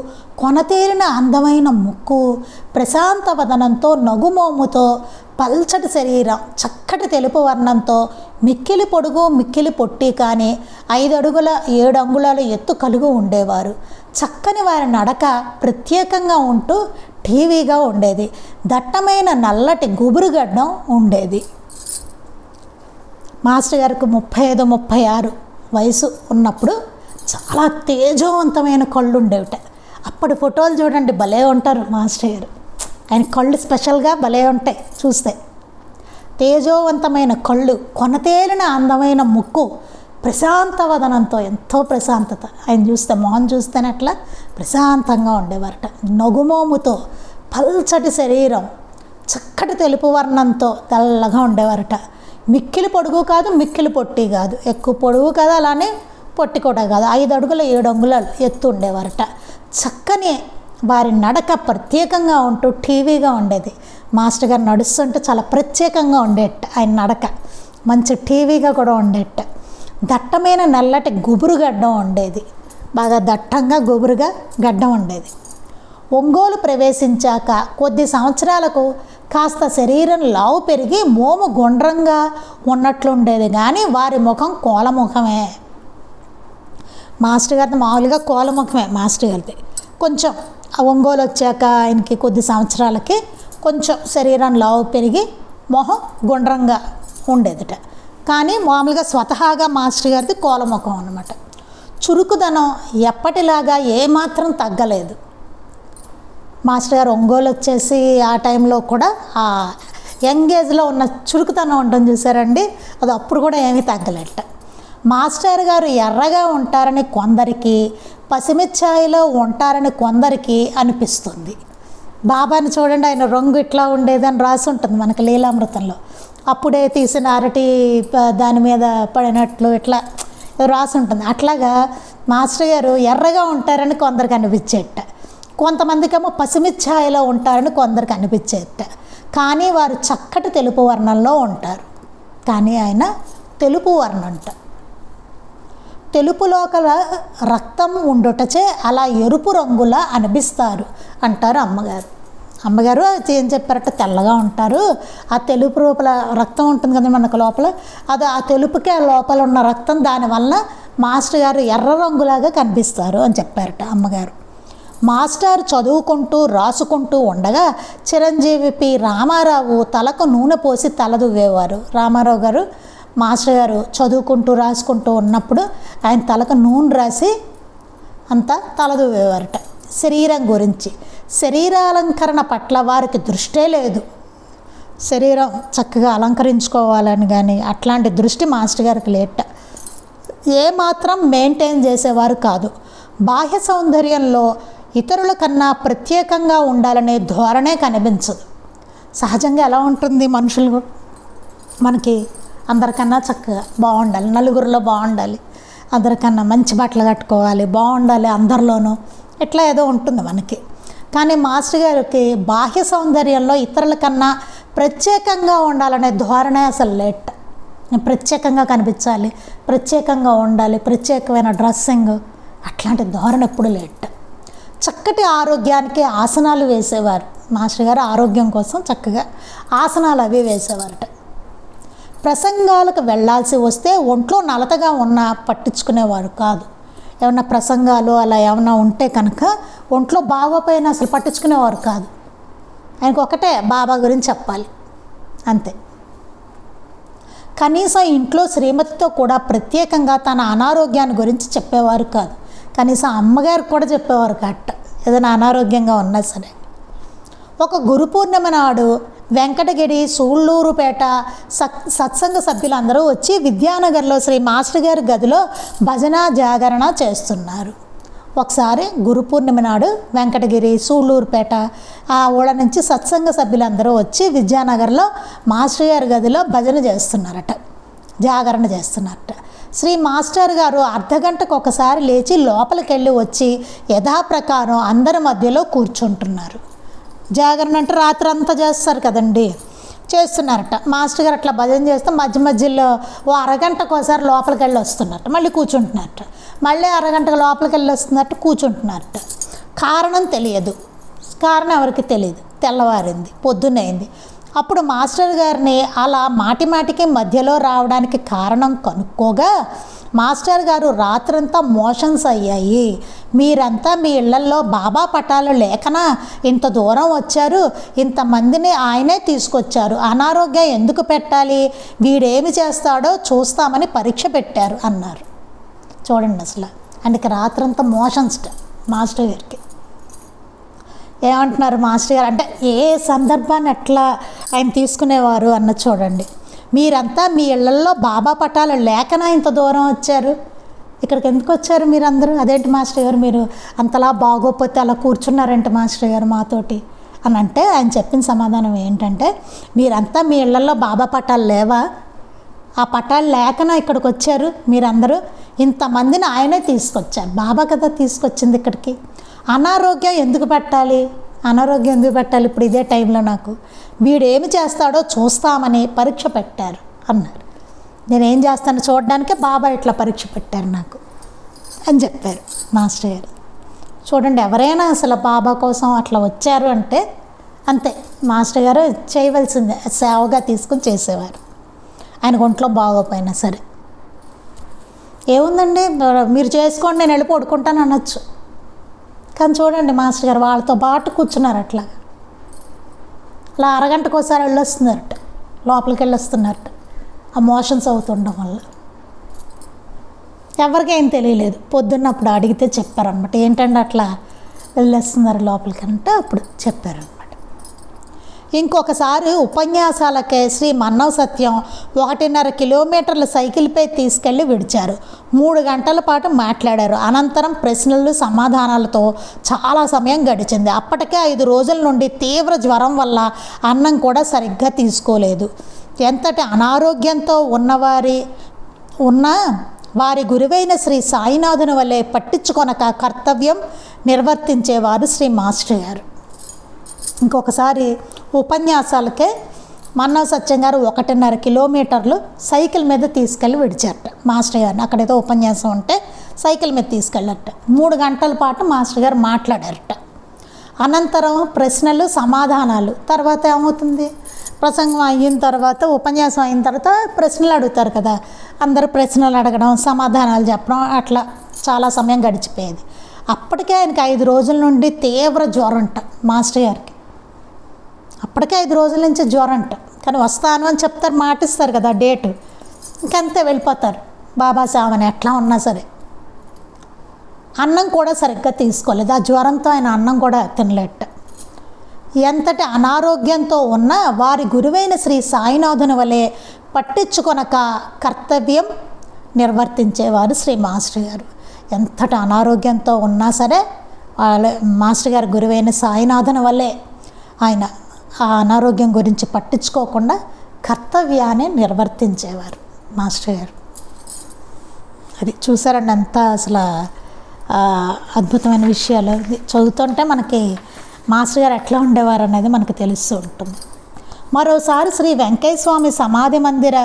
కొనతేరిన అందమైన ముక్కు, ప్రశాంత వదనంతో, నగుమోముతో, పల్చటి శరీరం, చక్కటి తెలుపు వర్ణంతో, మిక్కిలి పొడుగు మిక్కిలి పొట్టి కానీ 5 అడుగుల 7 అంగుళాల ఎత్తు కలుగు ఉండేవారు. చక్కని వారి నడక ప్రత్యేకంగా ఉంటూ టీవీగా ఉండేది. దట్టమైన నల్లటి గుబురుగడ్డం ఉండేది. మాస్టర్ గారికి 35-36 వయసు ఉన్నప్పుడు చాలా తేజవంతమైన కళ్ళు ఉండేవిట. అప్పటి ఫోటోలు చూడండి, భలే ఉంటారు మాస్టర్ గారు. ఆయన కళ్ళు స్పెషల్గా భలే ఉంటాయి చూస్తే. తేజోవంతమైన కళ్ళు, కొనతేలిన అందమైన ముక్కు, ప్రశాంతవదనంతో ఎంతో ప్రశాంతత. ఆయన చూస్తే, మొహం చూస్తేనే అట్లా ప్రశాంతంగా ఉండేవారట. నగుమోముతో, పల్చటి శరీరం, చక్కటి తెలుపు వర్ణంతో తెల్లగా ఉండేవారట. మిక్కిలి పొడుగు కాదు, మిక్కిలి పొట్టి కాదు, ఎక్కువ పొడుగు కాదు, అలానే పొట్టి కూడా కాదు. 5 అడుగుల 7 అంగుళాలు ఎత్తు ఉండేవారట. చక్కని వారి నడక ప్రత్యేకంగా ఉంటూ టీవీగా ఉండేది. మాస్టర్ గారు నడుస్తుంటే చాలా ప్రత్యేకంగా ఉండేట ఆయన నడక, మంచి టీవీగా కూడా ఉండేట. దట్టమైన నల్లటి గుబురు గడ్డం ఉండేది, బాగా దట్టంగా గుబురుగా గడ్డం ఉండేది. ఒంగోలు ప్రవేశించాక కొద్ది సంవత్సరాలకు కాస్త శరీరం లావు పెరిగి మోము గుండ్రంగా ఉన్నట్లుండేది, కానీ వారి ముఖం కోలముఖమే. మాస్టర్ గారిది మామూలుగా కోలముఖమే మాస్టర్ గారిది. కొంచెం ఒంగోలు వచ్చాక ఆయనకి కొద్ది సంవత్సరాలకి కొంచెం శరీరం లావు పెరిగి మొహం గుండ్రంగా ఉండేదిట. కానీ మామూలుగా స్వతహాగా మాస్టర్ గారిది కోలముఖం అన్నమాట. చురుకుదనం ఎప్పటిలాగా ఏమాత్రం తగ్గలేదు. మాస్టర్ గారు ఒంగోలు వచ్చేసి ఆ టైంలో కూడా ఆ యంగ్ ఏజ్లో ఉన్న చురుకుతనం ఉంటుంది చూసారండి, అది అప్పుడు కూడా ఏమీ తగ్గలేట. మాస్టర్ గారు ఎర్రగా ఉంటారని కొందరికి, పసిమిచ్చాయిలో ఉంటారని కొందరికి అనిపిస్తుంది. బాబాని చూడండి, ఆయన రంగు ఇట్లా ఉండేదని రాసి ఉంటుంది మనకి లీలామృతంలో. అప్పుడే తీసిన అరటి దాని మీద పడినట్లు ఇట్లా రాసి ఉంటుంది. అట్లాగా మాస్టర్ గారు ఎర్రగా ఉంటారని కొందరికి అనిపించేట, కొంతమందికేమో పసిమిచ్ఛాయలో ఉంటారని కొందరికి అనిపించేట. కానీ వారు చక్కటి తెలుపు వర్ణంలో ఉంటారు. కానీ ఆయన తెలుపు వర్ణంట. తెలుపు లోకల రక్తం ఉండుటచే అలా ఎరుపు రంగులా అనిపిస్తారు అంటారు అమ్మగారు. అమ్మగారు ఏం చెప్పారట, తెల్లగా ఉంటారు, ఆ తెలుపు లోపల రక్తం ఉంటుంది కదా మనకు లోపల, అది ఆ తెలుపుకి ఆ లోపల ఉన్న రక్తం, దానివల్ల మాస్టర్ గారు ఎర్ర రంగులాగా కనిపిస్తారు అని చెప్పారట అమ్మగారు. మాస్టర్ చదువుకుంటూ రాసుకుంటూ ఉండగా చిరంజీవి పి రామారావు తలకు నూనె పోసి తలదువ్వేవారు. రామారావు గారు మాస్టర్ గారు చదువుకుంటూ రాసుకుంటూ ఉన్నప్పుడు ఆయన తలకు నూనె రాసి అంతా తలదువ్వేవారట. శరీరం గురించి, శరీరాలంకరణ పట్ల వారికి దృష్టే లేదు. శరీరం చక్కగా అలంకరించుకోవాలని కానీ అట్లాంటి దృష్టి మాస్టర్ గారికి లేట. ఏమాత్రం మెయింటైన్ చేసేవారు కాదు. బాహ్య సౌందర్యంలో ఇతరుల కన్నా ప్రత్యేకంగా ఉండాలనే ధోరణే కనిపించదు. సహజంగా ఎలా ఉంటుంది, మనుషులు మనకి అందరికన్నా చక్కగా బాగుండాలి, నలుగురిలో బాగుండాలి, అందరికన్నా మంచి బట్టలు కట్టుకోవాలి, బాగుండాలి అందరిలోనూ, ఇట్లా ఏదో ఉంటుంది మనకి. కానీ మాస్టర్ గారికి బాహ్య సౌందర్యంలో ఇతరుల కన్నా ప్రత్యేకంగా ఉండాలనే ధోరణే అసలు లేట్. ప్రత్యేకంగా కనిపించాలి, ప్రత్యేకంగా ఉండాలి, ప్రత్యేకమైన డ్రెస్సింగ్, అట్లాంటి ధోరణి ఎప్పుడు లేట్. చక్కటి ఆరోగ్యానికి ఆసనాలు వేసేవారు మాస్టర్ గారు. ఆరోగ్యం కోసం చక్కగా ఆసనాలు అవి వేసేవారట. ప్రసంగాలకు వెళ్ళాల్సి వస్తే ఒంట్లో నలతగా ఉన్నా పట్టించుకునేవారు కాదు. ఏమన్నా ప్రసంగాలు అలా ఏమన్నా ఉంటే కనుక ఒంట్లో బాగోపోయినా అసలు పట్టించుకునేవారు కాదు. ఆయనకు ఒకటే బాబా గురించి చెప్పాలి అంతే. కనీసం ఇంట్లో శ్రీమతితో కూడా ప్రత్యేకంగా తన అనారోగ్యాన్ని గురించి చెప్పేవారు కాదు. కనీసం అమ్మగారికి కూడా చెప్పేవారు కట్ట, ఏదైనా అనారోగ్యంగా ఉన్నా సరే. ఒక గురు పూర్ణిమ నాడు వెంకటగిరి, సూళ్ళూరుపేట సత్సంగ సభ్యులందరూ వచ్చి విద్యానగర్లో శ్రీ మాస్టర్ గారి గదిలో భజన జాగరణ చేస్తున్నారు. ఒకసారి గురు పూర్ణిమ నాడు వెంకటగిరి, సూళ్ళూరుపేట ఆ ఊళ్ళ నుంచి సత్సంగ సభ్యులందరూ వచ్చి విద్యానగర్లో మాస్టర్ గారి గదిలో భజన చేస్తున్నారట, జాగరణ చేస్తున్నారట. శ్రీ మాస్టర్ గారు అర్ధగంటకు ఒకసారి లేచి లోపలికి వెళ్ళి వచ్చి యథాప్రకారం అందరి మధ్యలో కూర్చుంటున్నారు. జాగరణ అంటే రాత్రి అంతా చేస్తారు కదండి, చేస్తున్నారట. మాస్టర్ గారు అట్లా భజన చేస్తే మధ్య మధ్యలో ఓ అరగంటకు ఒకసారి లోపలికి వెళ్ళి వస్తున్నారట, మళ్ళీ కూర్చుంటున్నారట, మళ్ళీ అరగంటకు లోపలికి వెళ్ళి వస్తున్నట్టు కూర్చుంటున్నారట. కారణం తెలియదు, కారణం ఎవరికి తెలియదు. తెల్లవారింది, పొద్దున్నైంది. అప్పుడు మాస్టర్ గారిని అలా మాటి మాటికి మధ్యలో రావడానికి కారణం కనుక్కోగా మాస్టర్ గారు రాత్రంతా మోషన్స్ అయ్యాయి, మీరంతా మీ ఇళ్లల్లో బాబా పటాలు లేకనా ఇంత దూరం వచ్చారు, ఇంతమందిని ఆయనే తీసుకొచ్చారు, అనారోగ్యం ఎందుకు పెట్టాలి, వీడేమి చేస్తాడో చూస్తామని పరీక్ష పెట్టారు అన్నారు. చూడండి అసలు అందుకే రాత్రంతా మోషన్స్ మాస్టర్ గారికి. ఏమంటున్నారు మాస్టర్ గారు అంటే ఏ సందర్భాన్ని ఎట్లా ఆయన తీసుకునేవారు అన్నది చూడండి. మీరంతా మీ ఇళ్లల్లో బాబా పటాలు లేకనా ఇంత దూరం వచ్చారు, ఇక్కడికి ఎందుకు వచ్చారు మీరందరూ, అదేంటి మాస్టర్ గారు మీరు అంతలా బాగోపోతే అలా కూర్చున్నారంటే మాస్టర్ గారు మాతోటి అని అంటే ఆయన చెప్పిన సమాధానం ఏంటంటే, మీరంతా మీ ఇళ్లల్లో బాబా పటాలు లేవా, ఆ పటాలు లేకనా ఇక్కడికి వచ్చారు మీరందరూ, ఇంతమందిని ఆయనే తీసుకొచ్చారు, బాబా కదా తీసుకొచ్చింది ఇక్కడికి, అనారోగ్యం ఎందుకు పెట్టాలి, అనారోగ్యం ఎందుకు పెట్టాలి ఇప్పుడు ఇదే టైంలో, నాకు వీడేమి చేస్తాడో చూస్తామని పరీక్ష పెట్టారు అన్నారు. నేనేం చేస్తాను చూడడానికే బాబా ఇట్లా పరీక్ష పెట్టారు నాకు అని చెప్పారు మాస్టర్ గారు. చూడండి ఎవరైనా అసలు బాబా కోసం అట్లా వచ్చారు అంటే అంతే, మాస్టర్ గారు చేయవలసిందే సేవగా తీసుకుని చేసేవారు. ఆయన ఒంట్లో బాగోపోయినా సరే ఏముందండి మీరు చేసుకోండి నేను వెళ్ళి పడుకుంటాను అనొచ్చు, కానీ చూడండి మాస్టర్ గారు వాళ్ళతో పాటు కూర్చున్నారు, అట్లా అలా అరగంటకు ఒకసారి వెళ్ళొస్తున్నారట, లోపలికి వెళ్ళొస్తున్నారట ఆ మోషన్స్ అవుతుండడం వల్ల. ఎవరికేం తెలియలేదు, పొద్దున్నప్పుడు అడిగితే చెప్పారనమాట, ఏంటంటే అట్లా వెళ్ళొస్తున్నారు లోపలికి అంటే అప్పుడు చెప్పారనమాట. ఇంకొకసారి ఉపన్యాసాలకే శ్రీ మన్నవ సత్యం 1.5 కిలోమీటర్ల సైకిల్పై తీసుకెళ్ళి విడిచారు. 3 గంటల పాటు మాట్లాడారు. అనంతరం ప్రశ్నలు సమాధానాలతో చాలా సమయం గడిచింది. అప్పటికే 5 రోజుల నుండి తీవ్ర జ్వరం వల్ల అన్నం కూడా సరిగ్గా తీసుకోలేదు. ఎంతటి అనారోగ్యంతో వారి గురువైన శ్రీ సాయినాథుని వల్లే పట్టించుకొనక కర్తవ్యం నిర్వర్తించేవారు శ్రీ మాస్టర్ గారు. ఇంకొకసారి ఉపన్యాసాలకే మన్నవ సత్యం గారు 1.5 కిలోమీటర్లు సైకిల్ మీద తీసుకెళ్ళి విడిచారట మాస్టర్ గారిని. అక్కడేదో ఉపన్యాసం ఉంటే సైకిల్ మీద తీసుకెళ్ళట. 3 గంటల పాటు మాస్టర్ గారు మాట్లాడారట. అనంతరం ప్రశ్నలు సమాధానాలు. తర్వాత ఏమవుతుంది, ప్రసంగం అయిన తర్వాత ఉపన్యాసం అయిన తర్వాత ప్రశ్నలు అడుగుతారు కదా, అందరూ ప్రశ్నలు అడగడం సమాధానాలు చెప్పడం అట్లా చాలా సమయం గడిచిపోయేది. అప్పటికే ఆయనకి 5 రోజుల నుండి తీవ్ర జ్వరం అంట మాస్టర్ గారికి. అప్పటికే 5 రోజుల నుంచి జ్వరం అంట, కానీ వస్తాను అని చెప్తారు, మాటిస్తారు కదా డేటు, ఇంకంతే వెళ్ళిపోతారు బాబా సేవని ఎట్లా ఉన్నా సరే. అన్నం కూడా సరిగ్గా తీసుకోలేదు, ఆ జ్వరంతో ఆయన అన్నం కూడా తినలేట. ఎంతటి అనారోగ్యంతో ఉన్నా వారి గురువైన శ్రీ సాయినాథుని వలె పట్టించుకొనక కర్తవ్యం నిర్వర్తించేవారు శ్రీ మాస్టర్ గారు. ఎంతటి అనారోగ్యంతో ఉన్నా సరే వాళ్ళ మాస్టర్ గారు గురువైన సాయినాథుని వల్లే ఆయన ఆ అనారోగ్యం గురించి పట్టించుకోకుండా కర్తవ్యాన్ని నిర్వర్తించేవారు మాస్టర్ గారు. అది చూసారండి అంత అసలు అద్భుతమైన విషయాలు. చదువుతుంటే మనకి మాస్టర్ గారు ఎట్లా ఉండేవారు అనేది మనకు తెలుస్తూ ఉంటుంది. మరోసారి శ్రీ వెంకయ్య స్వామి సమాధి మందిర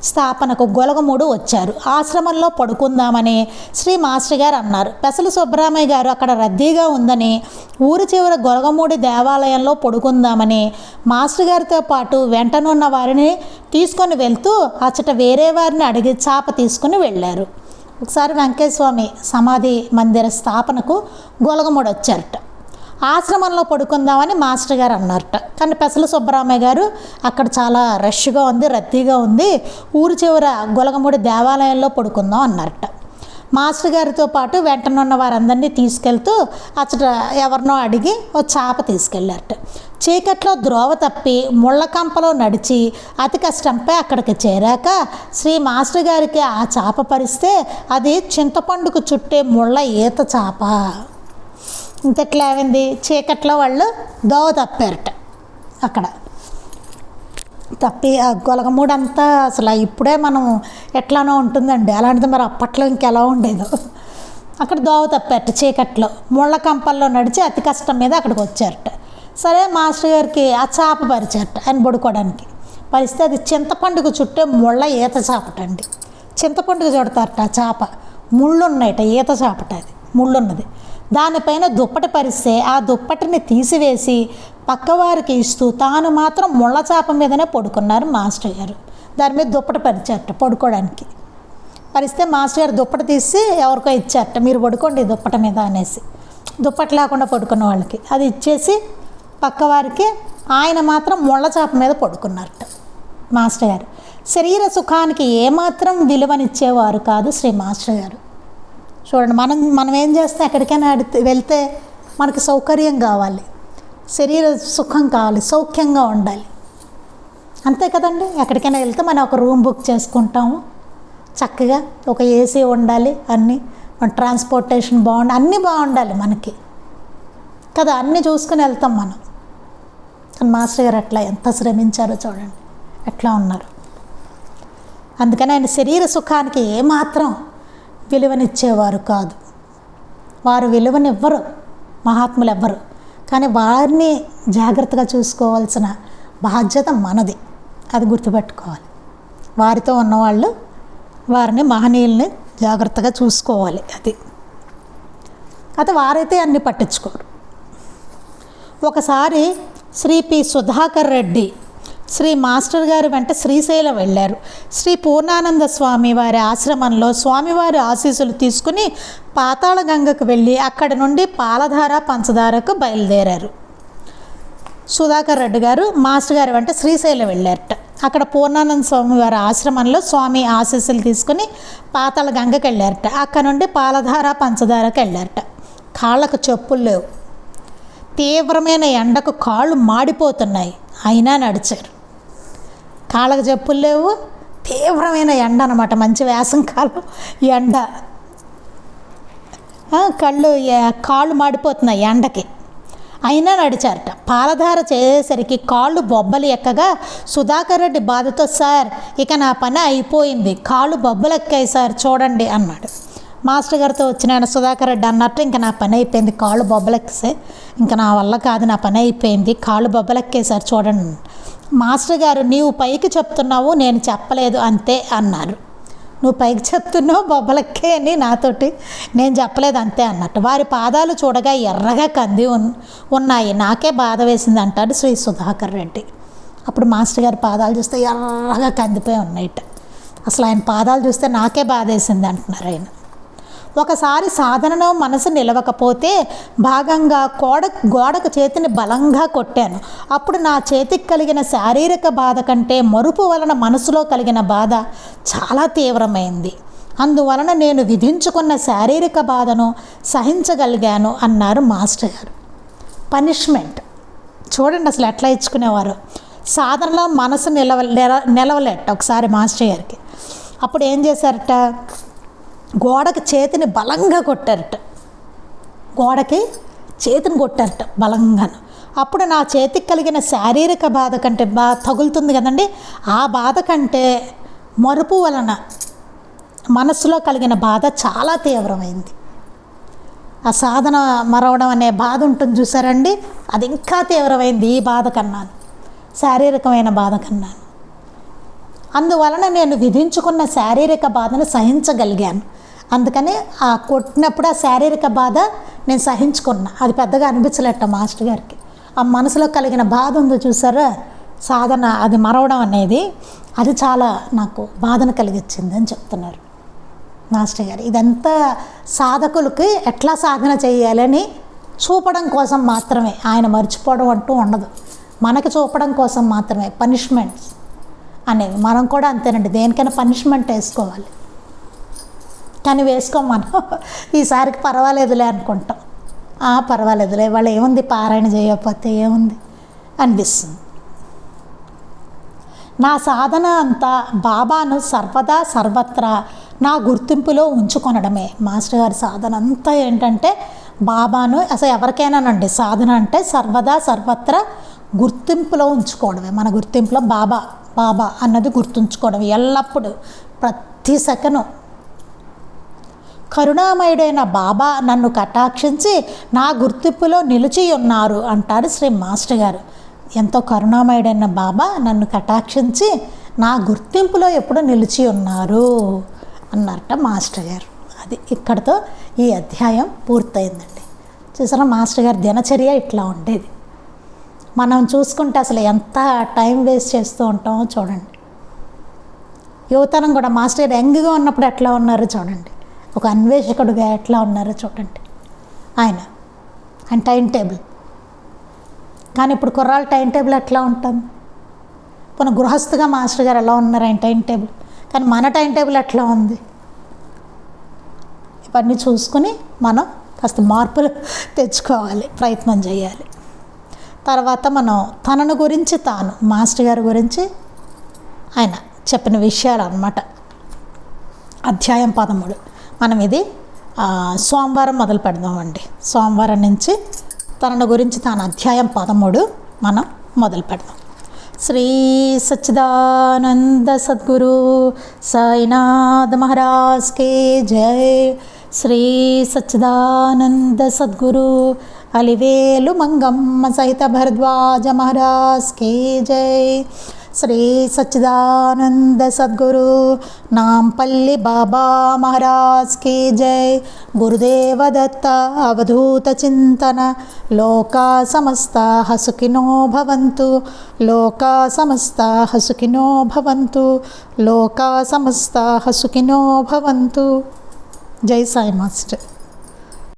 స్థాపనకు గొలగమూడు వచ్చారు. ఆశ్రమంలో పడుకుందామని శ్రీ మాస్టర్ గారు అన్నారు. పెసల సుబ్బరామయ్య గారు అక్కడ రద్దీగా ఉందని ఊరి చివర గొలగమూడి దేవాలయంలో పడుకుందామని మాస్టర్ గారితో పాటు వెంటనున్న వారిని తీసుకొని వెళ్తూ అచ్చట వేరే వారిని అడిగి చాప తీసుకుని వెళ్ళారు. ఒకసారి వెంకయ్య స్వామి సమాధి మందిర స్థాపనకు గొలగమూడు వచ్చారట. ఆశ్రమంలో పడుకుందామని మాస్టర్ గారు అన్నారట. కానీ పెసల సుబ్బరామయ్య గారు అక్కడ చాలా రష్గా ఉంది, రద్దీగా ఉంది, ఊరి చివర గొలగమూడి దేవాలయంలో పడుకుందాం అన్నారట. మాస్టర్ గారితో పాటు వెంటనున్న వారందరినీ తీసుకెళ్తూ అచ్చట ఎవరినో అడిగి ఓ చాప తీసుకెళ్ళారట. చీకట్లో ద్రోవ తప్పి ముళ్ళకంపలో నడిచి అతి కష్టంపై అక్కడికి చేరాక శ్రీ మాస్టర్ గారికి ఆ చాప పరిస్తే అది చింతపండుకు చుట్టే ముళ్ళ ఈత చాప. ఇంతట్లా ఏమైంది, చీకట్లో వాళ్ళు దోవ తప్పారట. అక్కడ తప్పి ఆ గొలగమూడంతా అసలు ఇప్పుడే మనం ఎట్లానో ఉంటుందండి, అలాంటిది మరి అప్పట్లో ఇంకెలా ఉండేదో. అక్కడ దోవ తప్పారట చీకట్లో, ముళ్ళ కంపల్లో నడిచి అతి కష్టం మీద అక్కడికి వచ్చారట. సరే మాస్టర్ గారికి ఆ చాప పరిచారట ఆయన పడుకోవడానికి. పరిస్తే అది చింతపండుకు చుట్టే ముళ్ళ ఈత చాపటండి. చింతపండుకు చుడతారట ఆ చాప, ముళ్ళు ఉన్నాయట, ఈత చాపట అది ముళ్ళున్నది. దానిపైన దుప్పటి పరిస్తే ఆ దుప్పటిని తీసివేసి పక్కవారికి ఇస్తూ తాను మాత్రం ముళ్ళ చాప మీదనే పడుకున్నారు మాస్టర్ గారు. దాని మీద దుప్పటి పరిచారట పడుకోవడానికి. పరిస్తే మాస్టర్ గారు దుప్పట తీసి ఎవరికో ఇచ్చారట, మీరు పడుకోండి దుప్పట మీద అనేసి. దుప్పట లేకుండా పడుకున్న వాళ్ళకి అది ఇచ్చేసి పక్కవారికి ఆయన మాత్రం ముళ్ళ చాప మీద పడుకున్నారట మాస్టర్ గారు. శరీర సుఖానికి ఏమాత్రం విలువనిచ్చేవారు కాదు శ్రీ మాస్టర్ గారు. చూడండి, మనం ఏం చేస్తే ఎక్కడికైనా వెళ్తే మనకి సౌకర్యం కావాలి, శరీర సుఖం కావాలి, సౌఖ్యంగా ఉండాలి, అంతే కదండి. ఎక్కడికైనా వెళ్తే మనం ఒక రూమ్ బుక్ చేసుకుంటాము, చక్కగా ఒక ఏసీ ఉండాలి, అన్నీ మన ట్రాన్స్పోర్టేషన్ బాగుండాలి, అన్నీ బాగుండాలి మనకి కదా, అన్నీ చూసుకుని వెళ్తాం మనం. కానీ మాస్టర్ గారు అట్లా ఎంత శ్రమించారో చూడండి, ఎట్లా ఉన్నారు. అందుకని ఆయన శరీర సుఖానికి ఏమాత్రం విలువనిచ్చేవారు కాదు. వారు విలువనివ్వరు, మహాత్ములు ఎవ్వరు. కానీ వారిని జాగ్రత్తగా చూసుకోవాల్సిన బాధ్యత మనది, అది గుర్తుపెట్టుకోవాలి. వారితో ఉన్నవాళ్ళు వారిని మహనీయుల్ని జాగ్రత్తగా చూసుకోవాలి. అది వారైతే అన్ని పట్టించుకోరు. ఒకసారి శ్రీ పి సుధాకర్ రెడ్డి శ్రీ మాస్టర్ గారి వెంట శ్రీశైలం వెళ్ళారు. శ్రీ పూర్ణానంద స్వామి వారి ఆశ్రమంలో స్వామివారి ఆశీస్సులు తీసుకుని పాతాళ గంగకు వెళ్ళి అక్కడి నుండి పాలధార పంచదారకు బయలుదేరారు. సుధాకర్ రెడ్డి గారు మాస్టర్ గారి వెంట శ్రీశైలం వెళ్ళారట. అక్కడ పూర్ణానంద స్వామి వారి ఆశ్రమంలో స్వామి ఆశీస్సులు తీసుకుని పాతాళ గంగకు వెళ్ళారట. అక్కడ నుండి పాలధార పంచదారకు వెళ్ళారట. కాళ్ళకు చెప్పులు లేవు, తీవ్రమైన ఎండకు కాళ్ళు మాడిపోతున్నాయి, అయినా నడిచారు. కాళ్ళకు చెప్పులు లేవు, తీవ్రమైన ఎండ అన్నమాట, మంచి వేసం కాలం ఎండ, కాళ్ళు మాడిపోతున్నాయి ఎండకి, అయినా నడిచారట. పాలధార చేసేసరికి కాళ్ళు బొబ్బలు ఎక్కగా సుధాకర్ రెడ్డి బాధతో, సార్ ఇక నా పని అయిపోయింది, కాళ్ళు బొబ్బలు ఎక్కాయి సార్ చూడండి అన్నాడు. మాస్టర్ గారితో వచ్చిన ఆయన సుధాకర్ రెడ్డి అన్నట్టు, ఇంకా నా పని అయిపోయింది, కాళ్ళు బొబ్బలెక్కిసే, ఇంకా నా వల్ల కాదు, నా పని అయిపోయింది, కాళ్ళు బొబ్బలెక్కేసారు చూడండి. మాస్టర్ గారు, నీవు పైకి చెప్తున్నావు, నేను చెప్పలేదు అంతే అన్నారు. నువ్వు పైకి చెప్తున్నావు బొబ్బలెక్కే అని నాతోటి, నేను చెప్పలేదు అంతే అన్నట్టు. వారి పాదాలు చూడగా ఎర్రగా కంది ఉన్నాయి, నాకే బాధ వేసింది అంటాడు శ్రీ సుధాకర్ రెడ్డి. అప్పుడు మాస్టర్ గారి పాదాలు చూస్తే ఎర్రగా కందిపోయి ఉన్నాయిట. అసలు ఆయన పాదాలు చూస్తే నాకే బాధ వేసింది అంటున్నారు ఆయన. ఒకసారి సాధనలో మనసు నిలవకపోతే భాగంగా గోడకు చేతిని బలంగా కొట్టాను. అప్పుడు నా చేతికి కలిగిన శారీరక బాధ కంటే మరుపు వలన మనసులో కలిగిన బాధ చాలా తీవ్రమైంది. అందువలన నేను విధించుకున్న శారీరక బాధను సహించగలిగాను అన్నారు మాస్టర్ గారు. పనిష్మెంట్ చూడండి అసలు ఎట్లా ఇచ్చుకునేవారు. సాధనలో మనసు నిలవలేట ఒకసారి మాస్టర్ గారికి. అప్పుడు ఏం చేశారట, గోడకి చేతిని బలంగా కొట్టారట, గోడకి చేతిని కొట్టారట బలంగాను. అప్పుడు నా చేతికి కలిగిన శారీరక బాధ కంటే తగులుతుంది కదండి, ఆ బాధ కంటే మరుపు వలన మనసులో కలిగిన బాధ చాలా తీవ్రమైంది. ఆ సాధన మరవడం అనే బాధ ఉంటుంది చూసారండి, అది ఇంకా తీవ్రమైంది ఈ బాధ కన్నాను, శారీరకమైన బాధ కన్నాను. అందువలన నేను విధించుకున్న శారీరక బాధను సహించగలిగాను. అందుకని ఆ కొట్టినప్పుడు ఆ శారీరక బాధ నేను సహించుకున్నా, అది పెద్దగా అనిపించలేట మాస్టర్ గారికి. ఆ మనసులో కలిగిన బాధ ఉందో చూసారా, సాధన అది మరవడం అనేది, అది చాలా నాకు బాధను కలిగించింది అని చెప్తున్నారు మాస్టర్ గారు. ఇదంతా సాధకులకి ఎట్లా సాధన చేయాలని చూపడం కోసం మాత్రమే, ఆయన మర్చిపోవడం అంటూ ఉండదు, మనకి చూపడం కోసం మాత్రమే పనిష్మెంట్స్ అనేవి. మనం కూడా అంతేనండి, దేనికైనా పనిష్మెంట్ వేసుకోవాలి, కానీ వేసుకోం మనం. ఈసారికి పర్వాలేదులే అనుకుంటాం, పర్వాలేదులే వాళ్ళు ఏముంది పారాయణ చేయకపోతే ఏముంది అనిపిస్తుంది. నా సాధన అంతా బాబాను సర్వదా సర్వత్రా నా గుర్తింపులో ఉంచుకొనడమే. మాస్టర్ గారి సాధన అంతా ఏంటంటే బాబాను, అసలు ఎవరికైనానండి సాధన అంటే సర్వదా సర్వత్రా గుర్తింపులో ఉంచుకోవడమే. మన గుర్తింపులో బాబా బాబా అన్నది గుర్తుంచుకోవడం ఎల్లప్పుడూ, ప్రతి సెకను. కరుణామయుడైన బాబా నన్ను కటాక్షించి నా గుర్తింపులో నిలిచి ఉన్నారు అంటారు శ్రీ మాస్టర్ గారు. ఎంతో కరుణామయుడైన బాబా నన్ను కటాక్షించి నా గుర్తింపులో ఎప్పుడు నిలిచి ఉన్నారు అన్నారట మాస్టర్ గారు. అది ఇక్కడితో ఈ అధ్యాయం పూర్తయిందండి. చూసారా మాస్టర్ గారి దినచర్య ఇట్లా ఉండేది. మనం చూసుకుంటే అసలు ఎంత టైం వేస్ట్ చేస్తూ ఉంటామో చూడండి. యువతనం కూడా మాస్టర్ యంగ్గా ఉన్నప్పుడు ఎట్లా ఉన్నారో చూడండి, ఒక అన్వేషకుడుగా ఎట్లా ఉన్నారో చూడండి ఆయన టైం టేబుల్. కానీ ఇప్పుడు కుర్రాళ్ళ టైం టేబుల్ ఎట్లా ఉంటుంది? మన గృహస్థుగా మాస్టర్ గారు ఎలా ఉన్నారు ఆయన టైం టేబుల్, కానీ మన టైం టేబుల్ ఎట్లా ఉంది? ఇవన్నీ చూసుకుని మనం కాస్త మార్పులు తెచ్చుకోవాలి, ప్రయత్నం చేయాలి. తర్వాత మనం తనను గురించి తాను మాస్టర్ గారి గురించి ఆయన చెప్పిన విషయాలు అన్నమాట. అధ్యాయం 13 మనం ఇది సోమవారం మొదలు పెడదామండి. సోమవారం నుంచి తనను గురించి తాను అధ్యాయం 13 మనం మొదలు పెడదాం. శ్రీ సచ్చిదానంద సద్గురు సాయినాథ్ మహారాజ్ కే జై. శ్రీ సచ్చిదానంద సద్గురు అలివేలు మంగమ్మ సహిత భరద్వాజ మహారాజ్ కే జై. శ్రీ సచ్చిదానంద సద్గురు నాంపల్లి బాబా మహారాజ్ కి జై. గురుదేవ దత్త అవధూత చింతన. లోకా సమస్తా సుఖినో భవంతు. లోకా సమస్తా సుఖినో భవంతు. లోకా సమస్తా సుఖినో భవంతు. జై సాయి మాస్టర్.